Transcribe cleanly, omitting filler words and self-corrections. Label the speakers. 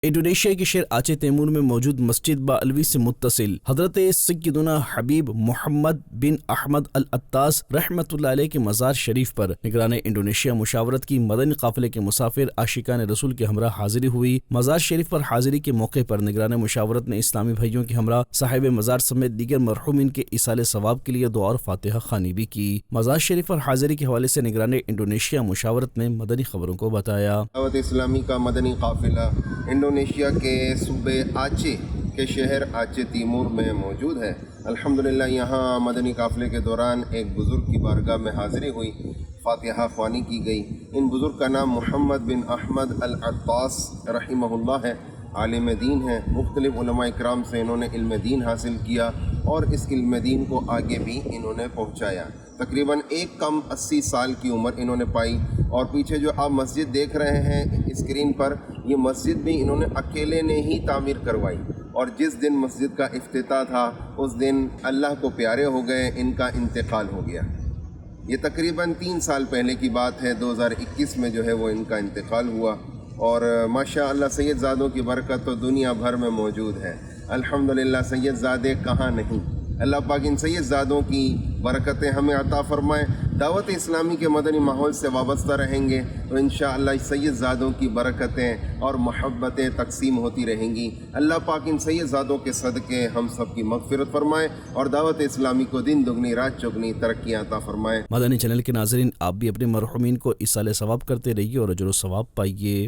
Speaker 1: Indonesia کے شہر آچے Timur میں موجود مسجد با الوی سے متصل حضرت سیدنا حبیب محمد بن احمد العطاس رحمۃ اللہ علیہ کے مزار شریف پر نگران انڈونیشیا مشاورت کی مدنی قافلے کے مسافر عاشقان رسول کے ہمراہ حاضری ہوئی۔ مزار شریف پر حاضری کے موقع پر نگران مشاورت نے اسلامی بھائیوں کے ہمراہ صاحب مزار سمیت دیگر مرحومین کے ایصال ثواب کے لیے دعا اور فاتحہ خوانی بھی کی۔ مزار شریف پر حاضری کے حوالے سے نگران انڈونیشیا مشاورت نے مدنی خبروں کو بتایا۔
Speaker 2: دعوت اسلامی کا مدنی قافلہ انڈونیشیا کے صوبے آچے کے شہر آچے تیمور میں موجود ہے۔ الحمدللہ یہاں مدنی قافلے کے دوران ایک بزرگ کی بارگاہ میں حاضری ہوئی، فاتحہ خوانی کی گئی۔ ان بزرگ کا نام محمد بن احمد العطاس رحمہ اللہ ہے، عالم دین ہے۔ مختلف علماء اکرام سے انہوں نے علم دین حاصل کیا اور اس علم دین کو آگے بھی انہوں نے پہنچایا۔ تقریباً ایک کم 80 سال کی عمر انہوں نے پائی، اور پیچھے جو آپ مسجد دیکھ رہے ہیں اسکرین پر، یہ مسجد بھی انہوں نے اکیلے نے ہی تعمیر کروائی، اور جس دن مسجد کا افتتاح تھا اس دن اللہ کو پیارے ہو گئے، ان کا انتقال ہو گیا۔ یہ تقریباً 3 سال پہلے کی بات ہے، 2021 میں جو ہے وہ ان کا انتقال ہوا، اور ماشاء اللہ سید زادوں کی برکت تو دنیا بھر میں موجود ہے۔ الحمدللہ سید زادے کہاں نہیں، اللہ پاک ان سید زادوں کی برکتیں ہمیں عطا فرمائے۔ دعوت اسلامی کے مدنی ماحول سے وابستہ رہیں گے تو انشاءاللہ سید زادوں کی برکتیں اور محبتیں تقسیم ہوتی رہیں گی۔ اللہ پاک ان سید زادوں کے صدقے ہم سب کی مغفرت فرمائے اور دعوت اسلامی کو دن دگنی رات چگنی ترقیاں عطا فرمائے۔
Speaker 1: مدنی چینل کے ناظرین، آپ بھی اپنے مرحومین کو ایصال ثواب کرتے رہیے اور اجر و ثواب پائیے۔